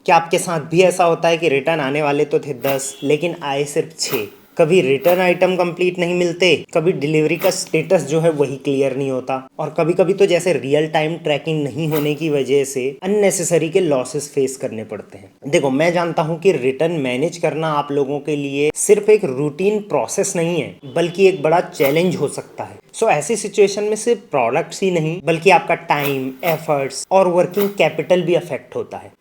क्या आपके साथ भी ऐसा होता है कि रिटर्न आने वाले तो थे 10 लेकिन आए सिर्फ 6? कभी रिटर्न आइटम कंप्लीट नहीं मिलते, कभी डिलीवरी का स्टेटस जो है वही क्लियर नहीं होता, और कभी कभी तो जैसे रियल टाइम ट्रैकिंग नहीं होने की वजह से अननेसेसरी के लॉसेस फेस करने पड़ते हैं। देखो, मैं जानता हूं कि रिटर्न मैनेज करना आप लोगों के लिए सिर्फ एक रूटीन प्रोसेस नहीं है बल्कि एक बड़ा चैलेंज हो सकता है। ऐसी सिचुएशन में सिर्फ प्रोडक्ट्स ही नहीं बल्कि आपका टाइम, एफर्ट्स और वर्किंग कैपिटल भी अफेक्ट होता है।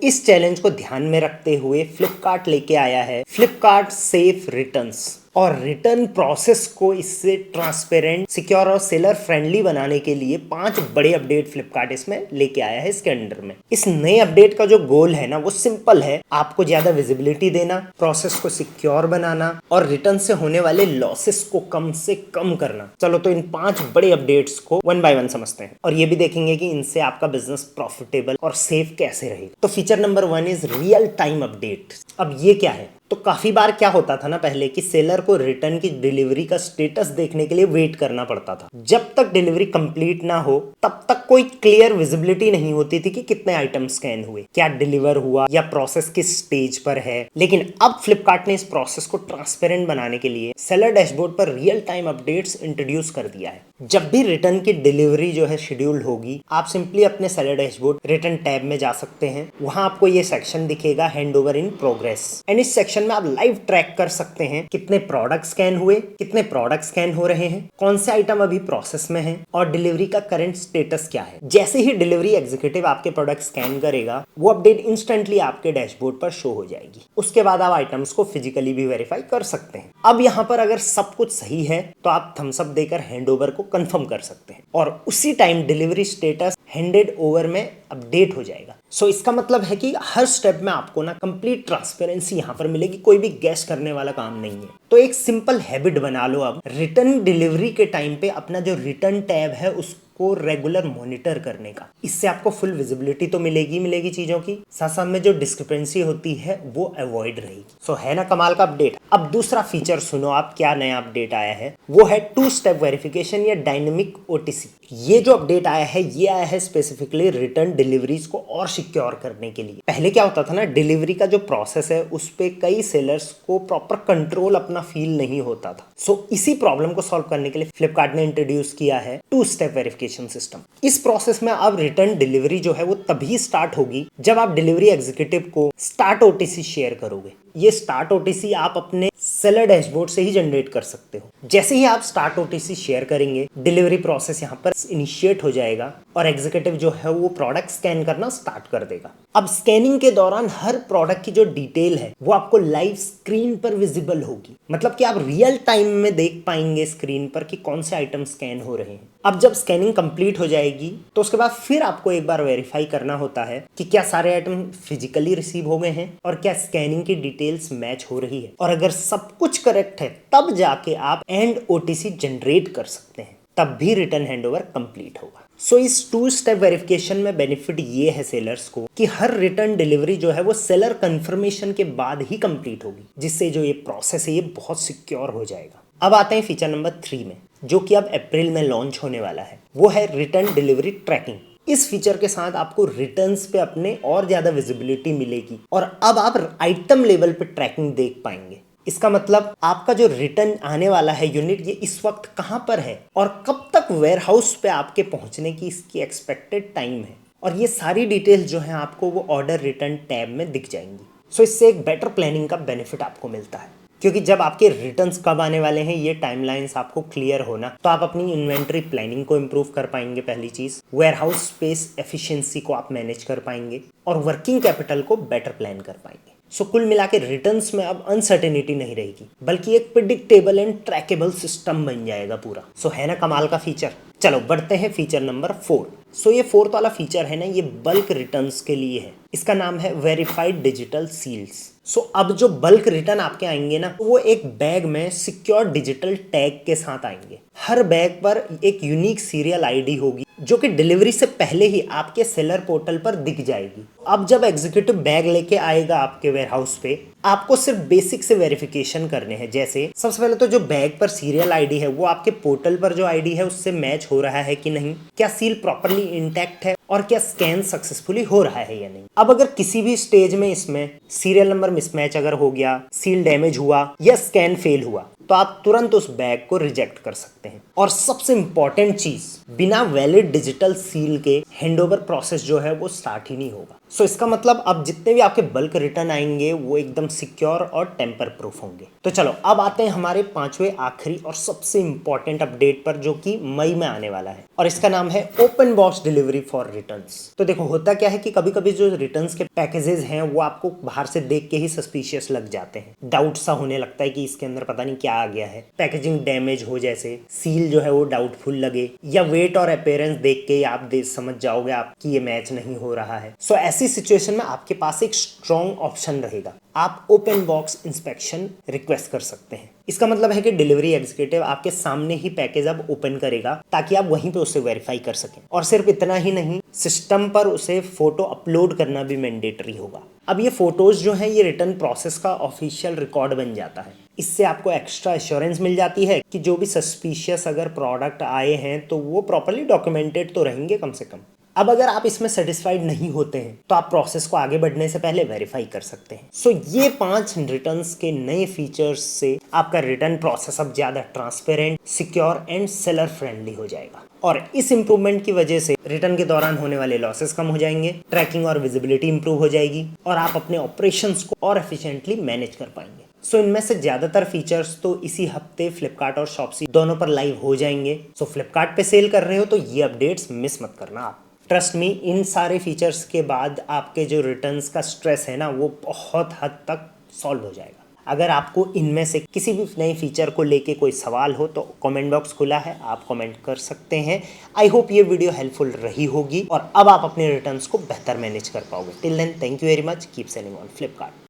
इस चैलेंज को ध्यान में रखते हुए फ्लिपकार्ट लेके आया है फ्लिपकार्ट सेफ रिटर्न्स, और रिटर्न प्रोसेस को इससे ट्रांसपेरेंट, सिक्योर और सेलर फ्रेंडली बनाने के लिए 5 बड़े अपडेट फ्लिपकार्ट इसमें लेके आया है। इसके अंडर में इस नए अपडेट का जो गोल है ना वो सिंपल है, आपको ज्यादा विजिबिलिटी देना, प्रोसेस को सिक्योर बनाना और रिटर्न से होने वाले लॉसेस को कम से कम करना। चलो तो इन 5 बड़े अपडेट्स को वन बाय वन समझते हैं और ये भी देखेंगे कि इनसे आपका बिजनेस प्रॉफिटेबल और सेफ कैसे रहेगा। तो feature number 1 is real time update. अब ये क्या है? तो काफी बार क्या होता था ना पहले कि सेलर को रिटर्न की डिलीवरी का स्टेटस देखने के लिए वेट करना पड़ता था। जब तक डिलीवरी कंप्लीट ना हो तब तक कोई क्लियर विजिबिलिटी नहीं होती थी कि कितने आइटम स्कैन हुए, क्या डिलीवर हुआ या प्रोसेस किस स्टेज पर है। लेकिन अब फ्लिपकार्ट ने इस प्रोसेस को ट्रांसपेरेंट बनाने के लिए सेलर डैशबोर्ड पर रियल टाइम अपडेट्स इंट्रोड्यूस कर दिया है। जब भी रिटर्न की डिलीवरी जो है शेड्यूल्ड होगी, आप सिंपली अपने सेलर डैशबोर्ड रिटर्न टैब में जा सकते हैं। वहां आपको ये सेक्शन दिखेगा, hand over in progress, and इस सेक्शन में आप लाइव ट्रैक कर सकते हैं कितने प्रोडक्ट स्कैन हुए, कितने प्रोडक्ट स्कैन हो रहे हैं, कौन से आइटम अभी प्रोसेस में है और डिलीवरी का करंट स्टेटस क्या है। जैसे ही डिलीवरी एग्जीक्यूटिव आपके प्रोडक्ट स्कैन करेगा, वो अपडेट इंस्टेंटली आपके डैशबोर्ड पर शो हो जाएगी। उसके बाद आप आइटम्स को फिजिकली भी वेरीफाई कर सकते हैं। अब यहाँ पर अगर सब कुछ सही है तो आप थम्स अप देकर हैंड ओवर को कंफर्म कर सकते हैं और उसी time delivery status handed over में अपडेट हो जाएगा। इसका मतलब है कि हर स्टेप में आपको ना कंप्लीट ट्रांसपेरेंसी यहाँ पर मिलेगी, कोई भी गैस करने वाला काम नहीं है। तो एक सिंपल हैबिट बना लो अब, रिटर्न डिलीवरी के टाइम पे अपना जो रिटर्न टैब है उसको रेगुलर मॉनिटर करने का। इससे आपको फुल विजिबिलिटी तो मिलेगी चीजों की, साथ साथ में जो डिस्क्रिपेंसी होती है वो अवॉइड रहेगी। है ना कमाल का अपडेट। अब दूसरा फीचर सुनो आप, क्या नया अपडेट आया है, वो है 2 स्टेप वेरिफिकेशन या डायनेमिक ओटीसी। ये जो अपडेट आया है ये आया है स्पेसिफिकली रिटर्न डिलीवरीज को और सिक्योर करने के लिए। पहले क्या होता था ना, डिलीवरी का जो प्रोसेस है उस पे कई सेलर्स को प्रॉपर कंट्रोल अपना फील नहीं होता था। इसी प्रॉब्लम को सॉल्व करने के लिए फ्लिपकार्ट ने इंट्रोड्यूस किया है 2 स्टेप वेरिफिकेशन सिस्टम। इस प्रोसेस में अब रिटर्न डिलीवरी जो है वो तभी स्टार्ट होगी जब आप डिलीवरी एग्जीक्यूटिव को स्टार्ट ओटीसी शेयर करोगे। ये स्टार्ट ओटीसी आप अपने सेलर डैशबोर्ड से ही जनरेट कर सकते हो। जैसे ही आप स्टार्ट ओटीसी शेयर करेंगे, डिलीवरी प्रोसेस यहाँ पर इनिशिएट हो जाएगा और एग्जीक्यूटिव जो है वो प्रोडक्ट स्कैन करना स्टार्ट कर देगा। अब स्कैनिंग के दौरान हर प्रोडक्ट की जो डिटेल है वो आपको लाइव स्क्रीन पर विजिबल होगी, मतलब कि आप रियल टाइम में देख पाएंगे स्क्रीन पर कि कौन से आइटम स्कैन हो रहे हैं। अब जब स्कैनिंग कंप्लीट हो जाएगी तो उसके बाद फिर आपको एक बार वेरीफाई करना होता है कि क्या सारे आइटम फिजिकली रिसीव हो गए हैं और क्या स्कैनिंग की डिटेल्स मैच हो रही है, और अगर सब कुछ करेक्ट है तब जाके आप एंड ओटीसी जनरेट कर सकते हैं, तब भी रिटर्न हैंडओवर कंप्लीट होगा। इस 2 स्टेप वेरिफिकेशन में बेनिफिट ये है सेलर्स को कि हर रिटर्न डिलीवरी जो है वो सेलर कंफर्मेशन के बाद ही कंप्लीट होगी, जिससे जो ये प्रोसेस है ये बहुत सिक्योर हो जाएगा। अब आते हैं फीचर नंबर 3 में, जो कि अब अप्रैल में लॉन्च होने वाला है। वो है रिटर्न डिलीवरी ट्रैकिंग। इस फीचर के साथ आपको रिटर्न्स पे अपने और ज्यादा विजिबिलिटी मिलेगी और अब आप आइटम लेवल पे ट्रैकिंग देख पाएंगे। इसका मतलब आपका जो रिटर्न आने वाला है यूनिट, ये इस वक्त कहां पर है और कब तक वेयरहाउस पे आपके पहुंचने की इसकी एक्सपेक्टेड टाइम है, और ये सारी डिटेल्स जो है आपको वो ऑर्डर रिटर्न टैब में दिख जाएंगी। इससे एक बेटर प्लानिंग का बेनिफिट आपको मिलता है, क्योंकि जब आपके रिटर्न्स कब आने वाले हैं ये टाइमलाइंस आपको क्लियर होना, तो आप अपनी इन्वेंट्री प्लानिंग को इंप्रूव कर पाएंगे। पहली चीज, वेयरहाउस स्पेस एफिशिएंसी को आप मैनेज कर पाएंगे और वर्किंग कैपिटल को बेटर प्लान कर पाएंगे। कुल मिला के रिटर्न्स में अब अनसर्टेनिटी नहीं रहेगी, बल्कि एक प्रिडिक्टेबल एंड ट्रैकेबल सिस्टम बन जाएगा पूरा। है ना कमाल का फीचर। चलो बढ़ते हैं फीचर नंबर 4। ये 4th वाला फीचर है ना, ये बल्क रिटर्न्स के लिए है। इसका नाम है वेरीफाइड डिजिटल सील्स। अब जो बल्क रिटर्न आपके आएंगे ना, वो एक बैग में सिक्योर डिजिटल टैग के साथ आएंगे। हर बैग पर एक यूनिक सीरियल आईडी होगी जो कि डिलीवरी से पहले ही आपके सेलर पोर्टल पर दिख जाएगी। अब जब एग्जीक्यूटिव बैग लेके आएगा आपके वेयरहाउस पे, आपको सिर्फ बेसिक से वेरिफिकेशन करने हैं। जैसे सबसे पहले तो जो बैग पर सीरियल आईडी है वो आपके पोर्टल पर जो आईडी है उससे मैच हो रहा है कि नहीं, क्या सील प्रॉपरली इंटैक्ट है और क्या स्कैन सक्सेसफुली हो रहा है या नहीं। अब अगर किसी भी स्टेज में इसमें सीरियल नंबर मिसमैच अगर हो गया, सील डैमेज हुआ या स्कैन फेल हुआ, तो आप तुरंत उस बैग को रिजेक्ट कर सकते हैं। और सबसे इंपॉर्टेंट चीज, बिना वैलिड डिजिटल सील के हैंडओवर प्रोसेस जो है वो स्टार्ट ही नहीं होगा। सो इसका मतलब अब जितने भी आपके बल्क रिटर्न आएंगे वो एकदम सिक्योर और टेम्पर प्रूफ होंगे। तो चलो अब आते हैं हमारे पांचवें आखिरी और सबसे इंपॉर्टेंट अपडेट पर, जो कि मई में आने वाला है, और इसका नाम है open box delivery for returns. तो देखो होता क्या है कि कभी कभी जो रिटर्न्स के पैकेजेस हैं वो आपको बाहर से देख के ही सस्पिशियस लग जाते हैं, डाउट सा होने लगता है कि इसके अंदर पता नहीं क्या आ गया है, पैकेजिंग डैमेज हो, जैसे सील जो है वो डाउटफुल लगे, या वेट और अपीयरेंस देख के आप समझ जाओगे आपकी ये मैच नहीं हो रहा है। सो ऐसी सिचुएशन में आपके पास एक स्ट्रॉन्ग ऑप्शन रहेगा, आप ओपन बॉक्स इंस्पेक्शन रिक्वेस्ट कर सकते हैं। इसका मतलब है कि डिलीवरी एग्जीक्यूटिव आपके सामने ही पैकेज अब ओपन करेगा ताकि आप वहीं पे उसे वेरीफाई कर सकें। और सिर्फ इतना ही नहीं, सिस्टम पर उसे फोटो अपलोड करना भी मैंडेटरी होगा। अब ये फोटोज जो हैं ये रिटर्न प्रोसेस का ऑफिशियल रिकॉर्ड बन जाता है। इससे आपको एक्स्ट्रा एश्योरेंस मिल जाती है कि जो भी सस्पिशियस अगर प्रोडक्ट आए हैं तो वो प्रॉपर्ली डॉक्यूमेंटेड तो रहेंगे कम से कम। अब अगर आप इसमें सेटिस्फाइड नहीं होते हैं तो आप प्रोसेस को आगे बढ़ने से पहले वेरीफाई कर सकते हैं। सो ये 5 रिटर्न्स के नए फीचर्स से आपका रिटर्न प्रोसेस अब ज़्यादा transparent, secure and seller friendly हो जाएगा। और इस इंप्रूवमेंट की वजह से रिटर्न के दौरान होने वाले लॉसेस कम हो जाएंगे, ट्रैकिंग और विजिबिलिटी इंप्रूव हो जाएगी और आप अपने ऑपरेशंस को और एफिशिएंटली मैनेज कर पाएंगे। सो इनमें से ज़्यादातर फीचर्स तो इसी हफ्ते फ्लिपकार्ट और शॉप्सी दोनों पर लाइव हो जाएंगे। सो फ्लिपकार्ट पे सेल कर रहे हो तो ये अपडेट्स मिस मत करना आप। ट्रस्ट मी, इन सारे फीचर्स के बाद आपके जो रिटर्न्स का स्ट्रेस है ना वो बहुत हद तक सॉल्व हो जाएगा। अगर आपको इनमें से किसी भी नए फीचर को लेके कोई सवाल हो तो कमेंट बॉक्स खुला है, आप कमेंट कर सकते हैं। आई होप ये वीडियो हेल्पफुल रही होगी और अब आप अपने रिटर्न्स को बेहतर मैनेज कर पाओगे। Till then, thank you very much, keep selling on Flipkart.